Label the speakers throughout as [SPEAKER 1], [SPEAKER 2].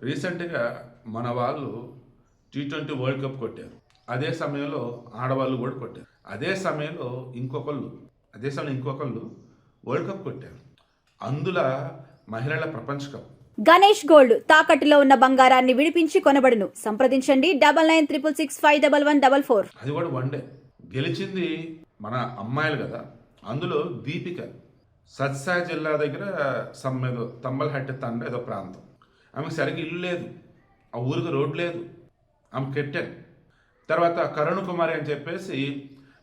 [SPEAKER 1] రీసెంట్గా మన వాళ్ళు T20 వరల్డ్ కప్ కొట్టారు. అదే సమయంలో ఆడవాళ్ళు కూడా కొట్టారు. అదే సమయంలో ఇంకొకళ్ళు వరల్డ్ కప్ కొట్టారు. అందులో మహిళల ప్రపంచ కప్.
[SPEAKER 2] గణేష్ గోల్డ్ తాకట్టులో ఉన్న బంగారాన్ని విడిపించి కొనబడును. సంప్రదించండి 9966611144.
[SPEAKER 1] అది కూడా వన్డే గెలిచింది మన అమ్మాయిలు కదా. అందులో దీపిక సత్సాయి జిల్లా దగ్గర ఏదో తంబల్హట్టి తండ ఏదో ప్రాంతం. ఆమెకు సరిగ్గా ఇల్లు లేదు, ఆ ఊరికి రోడ్డు లేదు, ఆమె కెప్టెన్. తర్వాత కరుణ్ కుమారి అని చెప్పేసి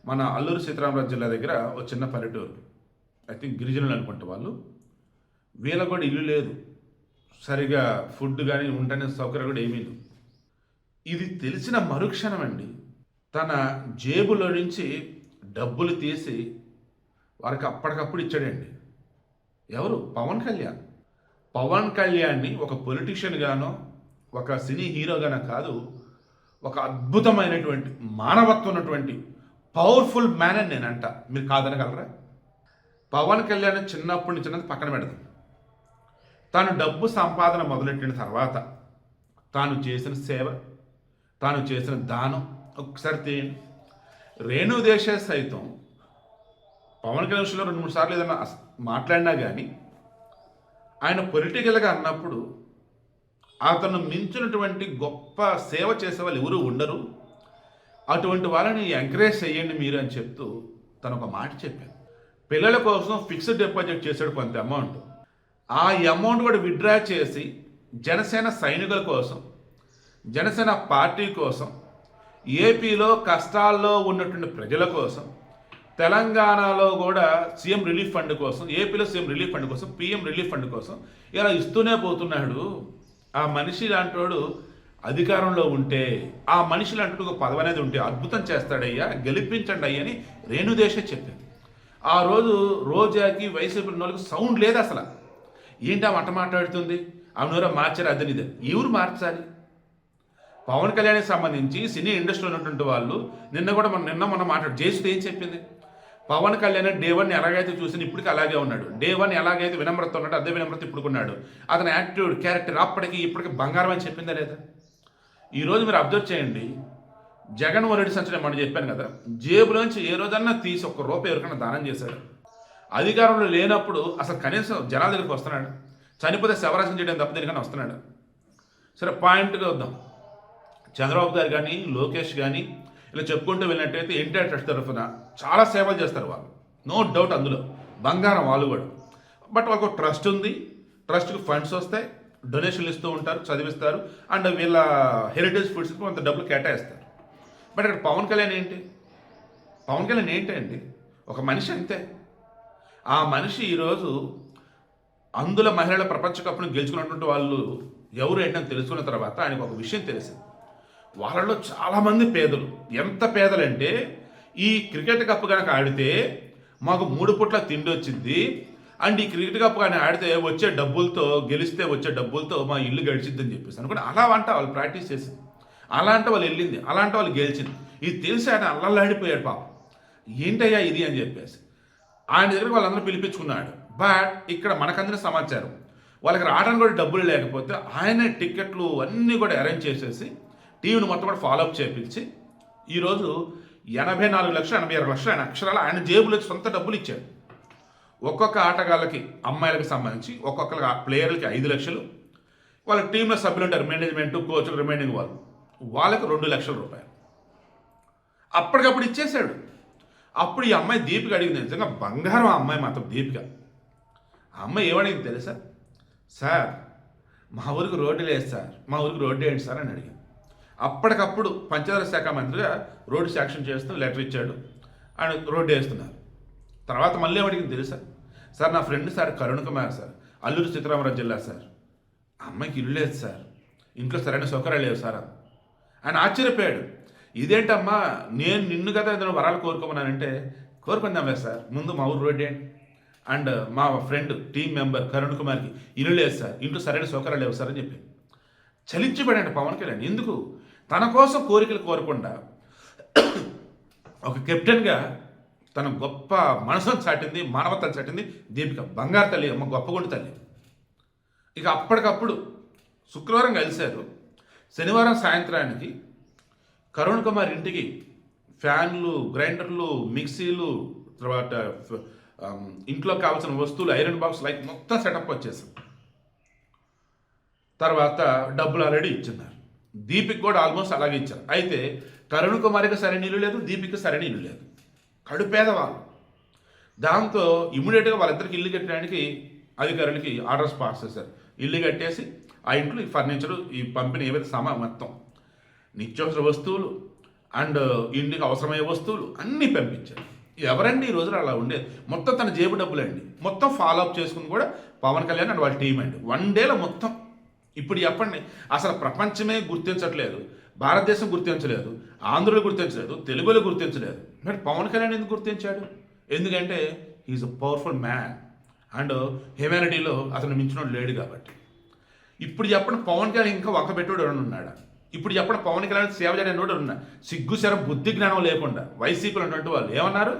[SPEAKER 1] మన అల్లూరు సీతారామరాజు జిల్లా దగ్గర ఒక చిన్న పల్లెటూరు, ఐ థింక్ గిరిజనులు అనుకుంటే వాళ్ళు. వీళ్ళకు కూడా ఇల్లు లేదు, సరిగా ఫుడ్ కానీ ఉండని సౌకర్యం కూడా ఏమీ లేదు. ఇది తెలిసిన మరుక్షణం అండి తన జేబులో నుంచి డబ్బులు తీసి వారికి అప్పటికప్పుడు ఇచ్చాడండి. ఎవరు? పవన్ కళ్యాణ్ని ఒక పొలిటీషియన్ గానో ఒక సినీ హీరోగానో కాదు, ఒక అద్భుతమైనటువంటి మానవత్వం ఉన్నటువంటి పవర్ఫుల్ మ్యాన్ అని నేను అంట. మీరు కాదనగలరా? పవన్ కళ్యాణ్ చిన్నప్పటి నుంచి పక్కన పెడదాం. తాను డబ్బు సంపాదన మొదలెట్టిన తర్వాత తాను చేసిన సేవ, తాను చేసిన దానం ఒకసారి తేయండి. రేణుదేశాయ్ సైతం పవన్ కళ్యాణ్ విషయంలో 2-3 సార్లు ఏదైనా మాట్లాడినా కానీ ఆయన పొలిటికల్గా అన్నప్పుడు అతను మించినటువంటి గొప్ప సేవ చేసే వాళ్ళు ఎవరు ఉండరు, అటువంటి వాళ్ళని ఎంకరేజ్ చేయండి మీరు అని చెప్తూ తను ఒక మాట చెప్పాను. పిల్లల కోసం ఫిక్స్డ్ డిపాజిట్ చేశాడు కొంత అమౌంట్. ఆ అమౌంట్ కూడా విత్డ్రా చేసి జనసేన సైనికుల కోసం, జనసేన పార్టీ కోసం, ఏపీలో కష్టాల్లో ఉన్నటువంటి ప్రజల కోసం, తెలంగాణలో కూడా సీఎం రిలీఫ్ ఫండ్ కోసం, ఏపీలో సీఎం రిలీఫ్ ఫండ్ కోసం, పీఎం రిలీఫ్ ఫండ్ కోసం ఇలా ఇస్తూనే పోతున్నాడు. ఆ మనిషి లాంటి అధికారంలో ఉంటే, ఆ మనిషి లాంటి ఒక పదవి అనేది ఉంటే అద్భుతం చేస్తాడయ్యా, గెలిపించండి అయ్యా అని రేణుదేశాయ్ చెప్పింది. ఆ రోజు రోజాకి వైసీపీ వాళ్ళకి సౌండ్ లేదు అసలు. ఏంటి ఆ మాట మాట్లాడుతుంది, ఆమె మార్చారు అదనిదే. ఎవరు మార్చాలి? పవన్ కళ్యాణ్కి సంబంధించి సినీ ఇండస్ట్రీలో ఉన్నటువంటి వాళ్ళు నిన్న మొన్న మాట్లాడు జేసుది ఏం చెప్పింది? పవన్ కళ్యాణ్ డే 1 ఎలాగైతే చూసిన ఇప్పటికీ అలాగే ఉన్నాడు. డే 1 ఎలాగైతే వినమ్రత ఉన్నాడు అదే వినమ్రత ఇప్పుడుకున్నాడు. అతని యాటిట్యూడ్, క్యారెక్టర్ అప్పటికి ఇప్పటికి బంగారం అని చెప్పిందా లేదా? ఈరోజు మీరు అబ్జర్వ్ చేయండి. జగన్మోహన్ రెడ్డి సంచలనం మనం చెప్పాను కదా, జేబులోంచి ఏ రోజన్నా తీసి ₹1 ఎవరికైనా దానం చేశాడు. అధికారంలో లేనప్పుడు అసలు కనీసం జనాల దగ్గరికి వస్తున్నాడు. చనిపోతే శవరాశం చేయడం తప్ప దేనికన్నా వస్తున్నాడు. సరే, పాయింట్గా వద్దాం. చంద్రబాబు గారు కానీ, లోకేష్ కానీ ఇలా చెప్పుకుంటూ వెళ్ళినట్టయితే ఎన్టీఆర్ ట్రస్ట్ తరఫున చాలా సేవలు చేస్తారు వాళ్ళు, నో డౌట్. అందులో బంగారం వాళ్ళు కూడా. బట్ వాళ్ళకు ట్రస్ట్ ఉంది, ట్రస్ట్కి ఫండ్స్ వస్తాయి, డొనేషన్లు ఇస్తూ ఉంటారు, చదివిస్తారు, అండ్ వీళ్ళ హెరిటేజ్ ఫుడ్స్కి కొంత డబ్బులు కేటాయిస్తారు. బట్ ఇక్కడ పవన్ కళ్యాణ్ ఏంటండి? ఒక మనిషి అంతే. ఆ మనిషి ఈరోజు అందులో మహిళల ప్రపంచ కప్ను గెలుచుకున్నటువంటి వాళ్ళు ఎవరు ఏంటని తెలుసుకున్న తర్వాత ఆయనకు ఒక విషయం తెలిసింది. వాళ్ళలో చాలామంది పేదలు. ఎంత పేదలంటే, ఈ క్రికెట్ కప్ కనుక ఆడితే మాకు 3 పూట్ల తిండి వచ్చింది, అండ్ ఈ క్రికెట్ కప్ కానీ ఆడితే వచ్చే డబ్బులతో, గెలిస్తే వచ్చే డబ్బులతో మా ఇల్లు గడిచిద్దని చెప్పేసి అనుకుంటే అలా అంట వాళ్ళు ప్రాక్టీస్ చేసింది, అలా అంటే వాళ్ళు వెళ్ళింది, అలా అంటే వాళ్ళు గెలిచింది. ఇది తెలిసి ఆయన అల్లల్లాడిపోయాడు పాపం. ఏంటయ్యా ఇది అని చెప్పేసి ఆయన దగ్గరికి వాళ్ళందరూ పిలిపించుకున్నాడు. బట్ ఇక్కడ మనకందిన సమాచారం, వాళ్ళకి రావడానికి కూడా డబ్బులు లేకపోతే ఆయన టికెట్లు అన్నీ కూడా అరేంజ్ చేసేసి టీవీని మొత్తం కూడా ఫాలోఅప్ చేయించి ఈరోజు 84 లక్షలు 86 లక్షలు ఆయన అక్షరాలు ఆయన జేబులోకి సొంత డబ్బులు ఇచ్చాడు. ఒక్కొక్క ఆటగాళ్ళకి, అమ్మాయిలకు సంబంధించి ఒక్కొక్క ప్లేయర్లకి 5 లక్షలు, వాళ్ళ టీంలో సభ్యులు ఉంటారు, మేనేజ్మెంట్, కోచ్లు, రిమైనింగ్ వాళ్ళకి 2 లక్షల రూపాయలు అప్పటికప్పుడు ఇచ్చేశాడు. అప్పుడు ఈ అమ్మాయి దీపిక అడిగింది, నిజంగా బంగారం ఆ అమ్మాయి మాత్రం దీపిక. ఆ అమ్మాయి ఏమడిగింది తెలుసా? సార్ మా ఊరికి రోడ్డు లేదు సార్, మా ఊరికి రోడ్డు వేయండి సార్ అని అడిగింది. అప్పటికప్పుడు పంచాయతీ శాఖ మంత్రిగా రోడ్డు శాంక్షన్ చేస్తూ లెటర్ ఇచ్చాడు, ఆయన రోడ్డు వేస్తున్నారు. తర్వాత మళ్ళీ ఏమడిగింది తెలుసా? సార్ నా friend sir Karun Kumar sir, Alluru Sitarama జిల్లా సార్, ఆ అమ్మాయికి ఇల్లు లేదు సార్, ఇంట్లో సరైన సౌకర్యాలు లేవు సార్. ఆయన ఆశ్చర్యపోయాడు. ఇదేంటమ్మా, నేను నిన్ను కదా ఏదైనా వరాలు కోరుకోమన్నానంటే, కోరుకుందాంలే సార్, ముందు మా ఊరు రోడ్డు వేయండి, అండ్ మా ఫ్రెండ్ టీమ్ మెంబర్ కరుణ్ కుమార్కి ఇల్లు లేదు సార్, ఇంట్లో సరైన సౌకర్యాలు లేవు సార్ అని చెప్పి చలించిపోయాడు పవన్ కళ్యాణ్. ఎందుకు? తన కోసం కోరికలు కోరకుండా ఒక కెప్టెన్గా తన గొప్ప మనసును చాటింది, మానవతను చాటింది దీపిక. బంగారు తల్లి అమ్మ, గొప్పగుండి తల్లి. ఇక అప్పటికప్పుడు శుక్రవారం కలిశారు. శనివారం సాయంత్రానికి కరుణ్ కుమార్ ఇంటికి ఫ్యాన్లు, గ్రైండర్లు, మిక్సీలు, తర్వాత ఇంట్లో కావాల్సిన వస్తువులు, ఐరన్ బాక్స్ లైక్ మొత్తం సెటప్ వచ్చేసింది. తర్వాత డబ్బులు ఆల్రెడీ ఇచ్చిన్నారు. దీపిక్ కూడా ఆల్మోస్ట్ అలాగే ఇచ్చారు. అయితే కరుణ్ కుమార్కి సరైన ఇల్లు లేదు, దీపిక్కి సరైన ఇల్లు లేదు. కడుపేదవాళ్ళు. దాంతో ఇమ్మీడియట్గా వాళ్ళిద్దరికి ఇల్లు కట్టడానికి అధికారులకి ఆర్డర్స్ పాస్ చేశారు. ఇల్లు కట్టేసి ఆ ఇంట్లో ఈ ఫర్నిచరు, ఈ పంపిణీ ఏవైతే మొత్తం నిత్యావసర వస్తువులు అండ్ ఇంటికి అవసరమయ్యే వస్తువులు అన్నీ పంపించారు. ఎవరండి ఈ రోజున అలా ఉండేది? మొత్తం తన జేబు డబ్బులండి. మొత్తం ఫాలో అప్ చేసుకుని కూడా పవన్ కళ్యాణ్ అండ్ వాళ్ళ టీం అండి. 1 డేలో మొత్తం. ఇప్పుడు చెప్పండి, అసలు ప్రపంచమే గుర్తించట్లేదు, భారతదేశం గుర్తించలేదు, ఆంధ్రులు గుర్తించలేదు, తెలుగులు గుర్తించలేదు. మరి పవన్ కళ్యాణ్ ఎందుకు గుర్తించాడు? ఎందుకంటే he is a powerful man and హ్యుమానిటీలో అతను మించినోడు లేడు కాబట్టి. ఇప్పుడు చెప్పండి, పవన్ కళ్యాణ్ ఇంకా ఒక్కబెట్టోడు ఎవరైనా ఉన్నాడా? ఇప్పుడు చెప్పండి, పవన్ కళ్యాణ్ సేవ చేయనోడు ఉన్నా సిగ్గు శరం బుద్ధి జ్ఞానం లేకుండా వైసీపీలు ఉన్నటువంటి వాళ్ళు ఏమన్నారు?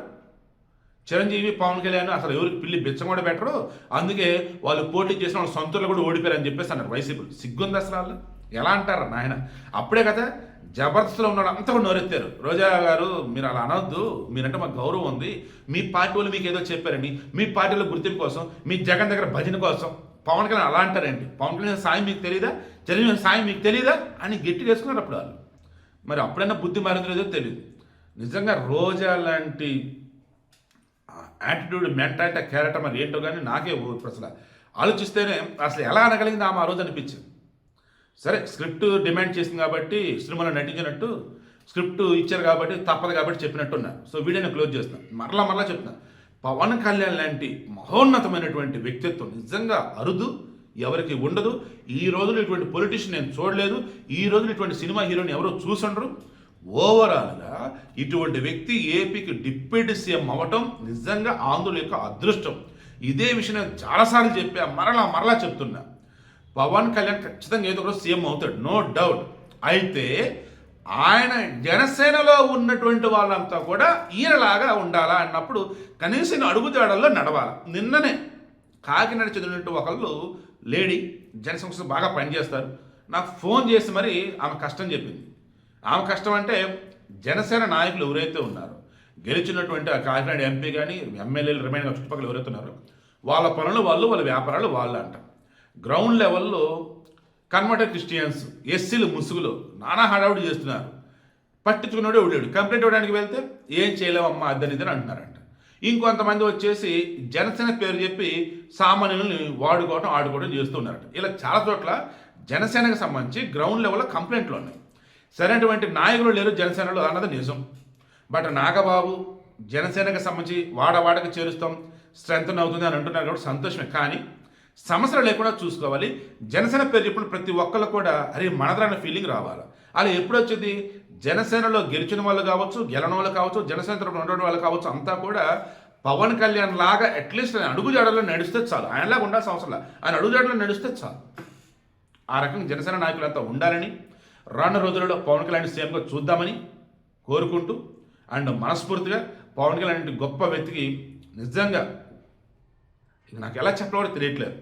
[SPEAKER 1] చిరంజీవి, పవన్ కళ్యాణ్ అసలు ఎవరికి పిల్లి బిచ్చం కూడా పెట్టరు, అందుకే వాళ్ళు పోటీ చేసిన వాళ్ళు సొంతలు కూడా ఓడిపోయారని చెప్పేసి అన్నారు వైసీపీలు. సిగ్గుంది అసలు వాళ్ళు? ఎలా అంటారు నాయన? అప్పుడే కదా జబర్దస్త్లో ఉన్నాడు అంతా కూడా నోరెత్తారు. రోజా గారు మీరు అలా అనొద్దు, మీరంటే మాకు గౌరవం ఉంది, మీ పార్టీ వాళ్ళు మీకు ఏదో చెప్పారని, మీ పార్టీలో గుర్తింపు కోసం, మీ జగన్ దగ్గర భజన కోసం పవన్ కళ్యాణ్ అలా అంటారేంటి? పవన్ కళ్యాణ్ సాయం మీకు తెలియదా? చిరంజీవి సాయం మీకు తెలియదా అని గట్టి వేసుకున్నారు అప్పుడు వాళ్ళు. మరి అప్పుడైనా బుద్ధి మారింది లేదో తెలియదు. నిజంగా రోజా లాంటి యాటిట్యూడ్, మెంటాలిటీ, క్యారెక్టర్ మరి ఏంటో కానీ నాకే అసలు ఆలోచిస్తేనే అసలు ఎలా అనగలిగింది ఆమె ఆ రోజు అనిపించింది. సరే, స్క్రిప్ట్ డిమాండ్ చేసింది కాబట్టి సినిమాలో నటించినట్టు, స్క్రిప్ట్ ఇచ్చారు కాబట్టి తప్పదు కాబట్టి చెప్పినట్టున్నారు. సో వీడియోని క్లోజ్ చేస్తున్నాను. మరలా చెప్తున్నా, పవన్ కళ్యాణ్ లాంటి మహోన్నతమైనటువంటి వ్యక్తిత్వం నిజంగా అరుదు, ఎవరికి ఉండదు. ఈ రోజున ఇటువంటి పొలిటీషియన్ నేను చూడలేదు. ఈ రోజున ఇటువంటి సినిమా హీరోని ఎవరో చూసుండరు. ఓవరాల్గా ఇటువంటి వ్యక్తి ఏపీకి డిప్యూటీ సీఎం అవ్వటం నిజంగా ఆంధ్రుల యొక్క అదృష్టం. ఇదే విషయం నేను చాలాసార్లు చెప్పా, మరలా చెప్తున్నా. పవన్ కళ్యాణ్ ఖచ్చితంగా ఏదో ఒక సీఎం అవుతాడు, నో డౌట్. అయితే ఆయన జనసేనలో ఉన్నటువంటి వాళ్ళంతా కూడా ఈయనలాగా ఉండాలా అన్నప్పుడు కనీసం అడుగుజాడల్లో నడవాలి. నిన్ననే కాకినాడ చెందినట్టు ఒకళ్ళు లేడీ జనసంస్థ బాగా పనిచేస్తారు, నాకు ఫోన్ చేసి మరి ఆమె కష్టం చెప్పింది. ఆమె కష్టం అంటే జనసేన నాయకులు ఎవరైతే ఉన్నారో, గెలిచినటువంటి ఆ కాకినాడ ఎంపీ కానీ ఎమ్మెల్యేలు రిమైన్ చుట్టుపక్కల ఎవరైతే ఉన్నారో వాళ్ళ పనులు వాళ్ళు, వాళ్ళ వ్యాపారాలు వాళ్ళు అంట. గ్రౌండ్ లెవెల్లో కన్వర్టెడ్ క్రిస్టియన్స్, ఎస్సీలు ముసుగులు నానా హడావుడి చేస్తున్నారు. పట్టించుకున్నాడు ఎవడాడు. కంప్లైంట్ ఇవ్వడానికి వెళ్తే ఏం చేయలేమమ్మా అద్దనిదని అంటున్నారంట. ఇంకొంతమంది వచ్చేసి జనసేన పేరు చెప్పి సామాన్యుల్ని ఆడుకోవడం చేస్తున్నారట. ఇలా చాలా చోట్ల జనసేనకు సంబంధించి గ్రౌండ్ లెవెల్లో కంప్లైంట్లు ఉన్నాయి. సరైనటువంటి నాయకులు లేరు జనసేనలో అన్నది నిజం. బట్ నాగబాబు జనసేనకు సంబంధించి వాడవాడకి చేరుస్తాం, స్ట్రెంగ్త్ అవుతుంది అని అంటున్నారు కాబట్టి సంతోషమే. కానీ సమస్యలు లేకుండా చూసుకోవాలి. జనసేన పేరు చెప్పిన ప్రతి ఒక్కళ్ళు కూడా అరే మనదరన్న ఫీలింగ్ రావాలి. అలా ఎప్పుడు వచ్చింది? జనసేనలో గెలిచిన వాళ్ళు కావచ్చు, గెలన వాళ్ళు కావచ్చు, జనసేన తరపున ఉండడం వాళ్ళు కావచ్చు, అంతా కూడా పవన్ కళ్యాణ్ లాగా అట్లీస్ట్ ఆయన అడుగుజాడల్లో నడిస్తే చాలు. ఆయనలాగా ఉండాల్సిన అవసరం లేదు, ఆయన అడుగుజాడల్లో నడిస్తే చాలు. ఆ రకంగా జనసేన నాయకులంతా ఉండాలని, రానున్న రోజులలో పవన్ కళ్యాణ్ సీఎంగా చూద్దామని కోరుకుంటూ అండ్ మనస్ఫూర్తిగా పవన్ కళ్యాణ్ గొప్ప వ్యక్తికి నిజంగా నాకు ఎలా చెప్పాలో తెలియట్లేదు,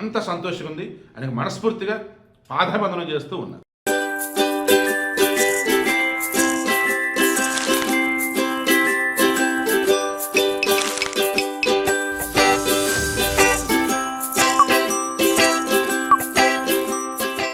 [SPEAKER 1] అంత సంతోషంగా ఉంది. ఆయనకు మనస్ఫూర్తిగా పాదాభివందనం చేస్తూ ఉన్నా.